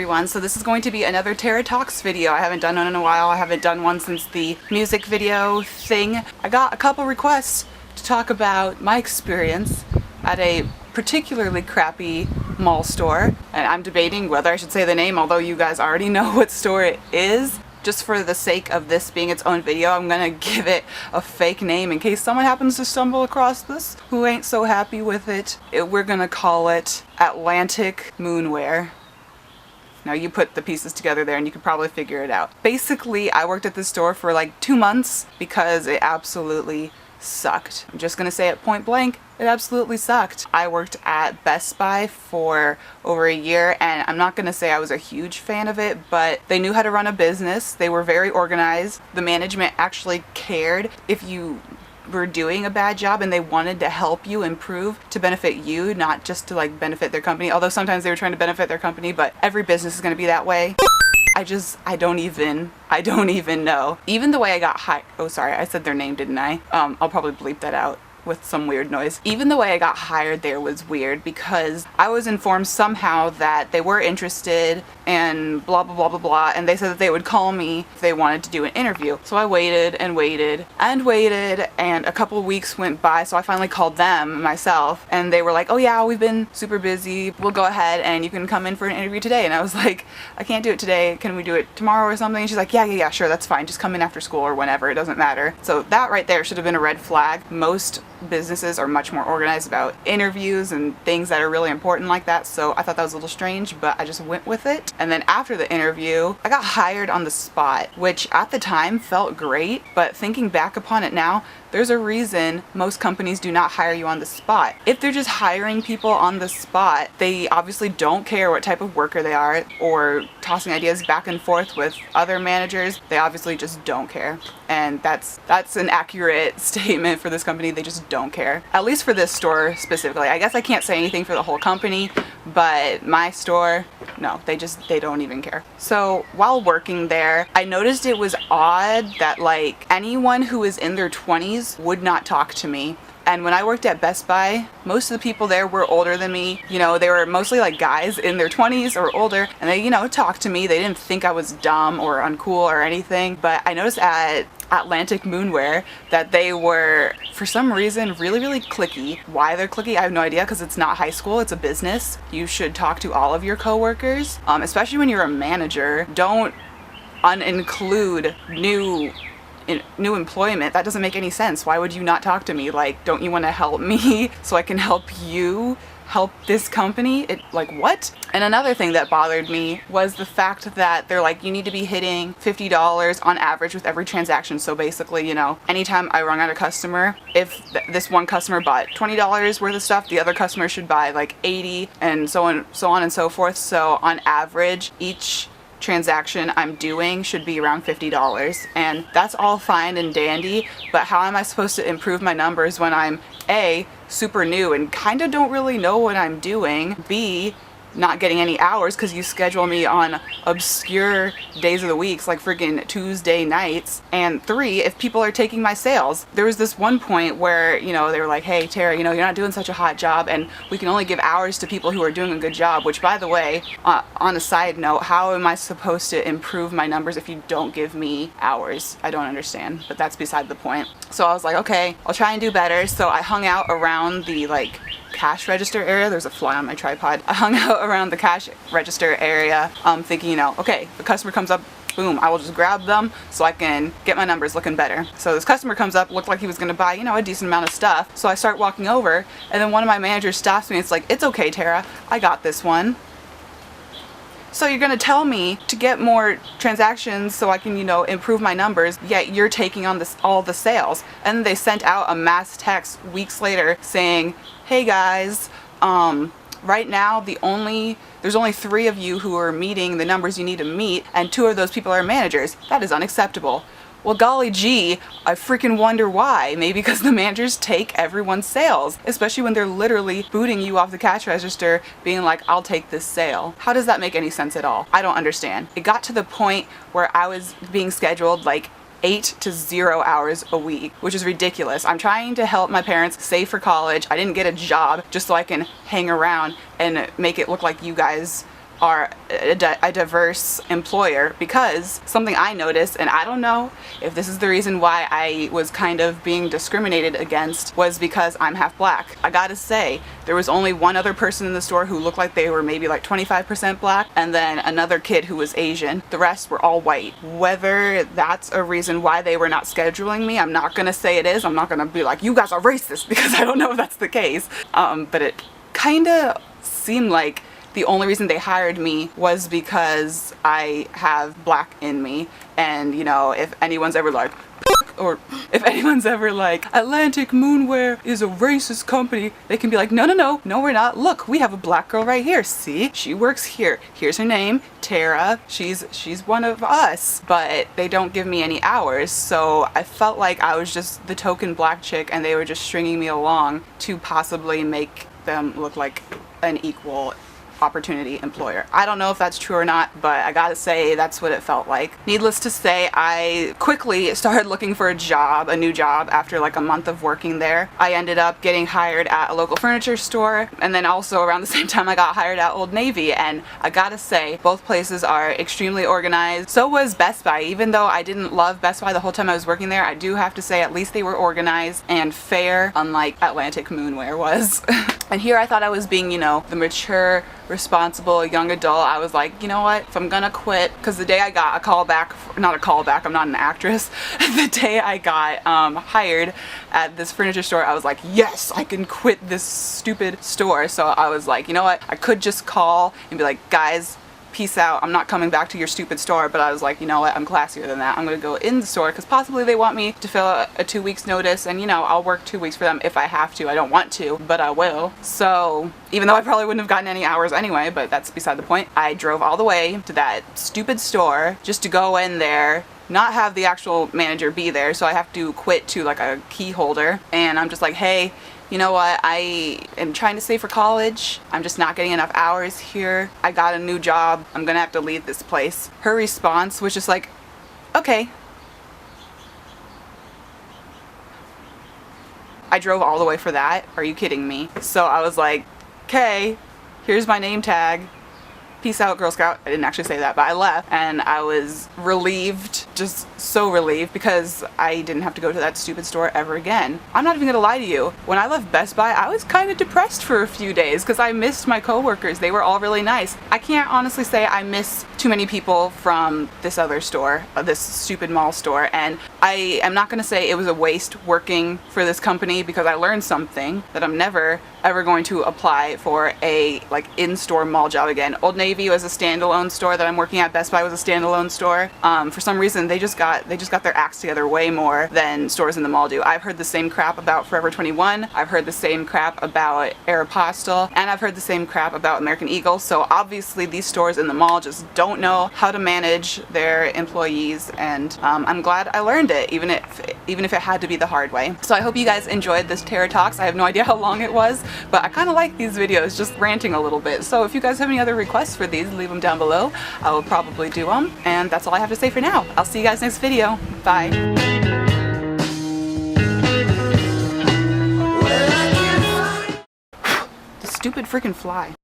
everyone. So this is going to be another Tara Talks video. I haven't done one in a while. I haven't done one since the music video thing. I got a couple requests to talk about my experience at a particularly crappy mall store, and I'm debating whether I should say the name, although you guys already know what store it is. Just for the sake of this being its own video, I'm gonna give it a fake name in case someone happens to stumble across this who ain't so happy with it. We're gonna call it Atlantic Moonwear. Now you put the pieces together there and you can probably figure it out. Basically, I worked at this store for like 2 months because it absolutely sucked. I'm just gonna say it point blank, it absolutely sucked. I worked at Best Buy for over a year, and I'm not gonna say I was a huge fan of it, but they knew how to run a business. They were very organized. The management actually cared if you were doing a bad job, and they wanted to help you improve to benefit you, not just to like benefit their company. Although sometimes they were trying to benefit their company, but every business is gonna be that way. I don't even know. Even the way I got hired, oh sorry, I said their name, didn't I? I'll probably bleep that out with some weird noise. Even the way I got hired there was weird because I was informed somehow that they were interested and blah blah blah blah blah, and they said that they would call me if they wanted to do an interview. So I waited and waited and waited, and a couple weeks went by, so I finally called them myself, and they were like, oh yeah, we've been super busy, we'll go ahead and you can come in for an interview today. And I was like, I can't do it today, can we do it tomorrow or something? And she's like, yeah, sure, that's fine, just come in after school or whenever, it doesn't matter. So that right there should have been a red flag. Most businesses are much more organized about interviews and things that are really important like that, so I thought that was a little strange, but I just went with it. And then after the interview, I got hired on the spot, which at the time felt great, but thinking back upon it now, there's a reason most companies do not hire you on the spot. If they're just hiring people on the spot, they obviously don't care what type of worker they are or tossing ideas back and forth with other managers. They obviously just don't care. And that's an accurate statement for this company. They just don't care. At least for this store specifically. I guess I can't say anything for the whole company, but my store, no, they don't even care. So while working there, I noticed it was odd that like anyone who was in their 20s would not talk to me. And when I worked at Best Buy, most of the people there were older than me. You know, they were mostly like guys in their 20s or older, and they, you know, talked to me. They didn't think I was dumb or uncool or anything. But I noticed at Atlantic Moonwear that they were, for some reason, really cliquey. Why they're cliquey, I have no idea, because it's not high school, it's a business. You should talk to all of your coworkers, especially when you're a manager. Don't uninclude new employment. That doesn't make any sense. Why would you not talk to me? Like, don't you want to help me so I can help you help this company? Like, what? And another thing that bothered me was the fact that they're like, you need to be hitting $50 on average with every transaction. So basically, you know, anytime I rung out a customer, if this one customer bought $20 worth of stuff, the other customer should buy like 80, and so on and so forth. So on average, each transaction I'm doing should be around $50, and that's all fine and dandy, but how am I supposed to improve my numbers when I'm A, super new and kind of don't really know what I'm doing, B, not getting any hours because you schedule me on obscure days of the weeks like freaking Tuesday nights, and 3, if people are taking my sales. There was this one point where, you know, they were like, hey Tara, you know, you're not doing such a hot job and we can only give hours to people who are doing a good job, which, by the way, on a side note, how am I supposed to improve my numbers if you don't give me hours? I don't understand, but that's beside the point. So I was like, okay, I'll try and do better. So I hung out around the like cash register area. There's a fly on my tripod. I hung out around the cash register area, thinking, you know, okay, the customer comes up, boom, I will just grab them so I can get my numbers looking better. So this customer comes up, looked like he was gonna buy, you know, a decent amount of stuff. So I start walking over, and then one of my managers stops me. It's like, it's okay, Tara, I got this one. So you're gonna tell me to get more transactions so I can, you know, improve my numbers, yet you're taking on all the sales. And then they sent out a mass text weeks later saying, hey guys, right now there's only 3 of you who are meeting the numbers you need to meet, and 2 of those people are managers. That is unacceptable. Well, golly gee, I freaking wonder why. Maybe because the managers take everyone's sales, especially when they're literally booting you off the cash register, being like, I'll take this sale. How does that make any sense at all? I don't understand. It got to the point where I was being scheduled like 8 to 0 hours a week, which is ridiculous. I'm trying to help my parents save for college. I didn't get a job just so I can hang around and make it look like you guys are a diverse employer, because something I noticed, and I don't know if this is the reason why I was kind of being discriminated against, was because I'm half black. I gotta say, there was only one other person in the store who looked like they were maybe like 25% black, and then another kid who was Asian. The rest were all white. Whether that's a reason why they were not scheduling me, I'm not gonna say it is. I'm not gonna be like, you guys are racist, because I don't know if that's the case. But it kinda seemed like the only reason they hired me was because I have black in me. And you know, if anyone's ever like, or if anyone's ever like, Atlantic Moonwear is a racist company, they can be like, no, we're not. Look, we have a black girl right here. See, she works here. Here's her name, Tara. She's one of us. But they don't give me any hours, so I felt like I was just the token black chick, and they were just stringing me along to possibly make them look like an equal opportunity employer. I don't know if that's true or not, but I gotta say that's what it felt like. Needless to say, I quickly started looking for a new job after like a month of working there. I ended up getting hired at a local furniture store, and then also around the same time I got hired at Old Navy, and I gotta say both places are extremely organized. So was Best Buy. Even though I didn't love Best Buy the whole time I was working there, I do have to say at least they were organized and fair, unlike Atlantic Moonwear was. And here I thought I was being, you know, the mature, responsible young adult. I was like, you know what, if I'm gonna quit, because the day I got a call back, not a call back, I'm not an actress, the day I got hired at this furniture store, I was like, yes, I can quit this stupid store. So I was like, you know what, I could just call and be like, guys, peace out, I'm not coming back to your stupid store. But I was like, you know what, I'm classier than that. I'm gonna go in the store because possibly they want me to fill a 2 weeks notice, and you know, I'll work 2 weeks for them if I have to. I don't want to, but I will. So even though I probably wouldn't have gotten any hours anyway, but that's beside the point, I drove all the way to that stupid store just to go in there, not have the actual manager be there, so I have to quit to like a key holder. And I'm just like, hey, you know what, I am trying to save for college. I'm just not getting enough hours here. I got a new job. I'm gonna have to leave this place. Her response was just like, okay. I drove all the way for that? Are you kidding me? So I was like, okay, here's my name tag. Peace out, Girl Scout. I didn't actually say that, but I left, and I was relieved, just so relieved, because I didn't have to go to that stupid store ever again. I'm not even gonna lie to you. When I left Best Buy, I was kind of depressed for a few days because I missed my coworkers. They were all really nice. I can't honestly say I miss too many people from this other store, this stupid mall store, and I am not gonna say it was a waste working for this company, because I learned something that I'm never ever going to apply for a like in-store mall job again. Old Navy was a standalone store that I'm working at. Best Buy was a standalone store. For some reason they just got their acts together way more than stores in the mall do. I've heard the same crap about Forever 21. I've heard the same crap about Aeropostale, and I've heard the same crap about American Eagle. So obviously these stores in the mall just don't know how to manage their employees, and I'm glad I learned it, even if it had to be the hard way. So I hope you guys enjoyed this Terror Talks. I have no idea how long it was, but I kind of like these videos, just ranting a little bit. So if you guys have any other requests for these, leave them down below. I will probably do them, and that's all I have to say for now. I'll see you guys next video. Bye. The stupid freaking fly.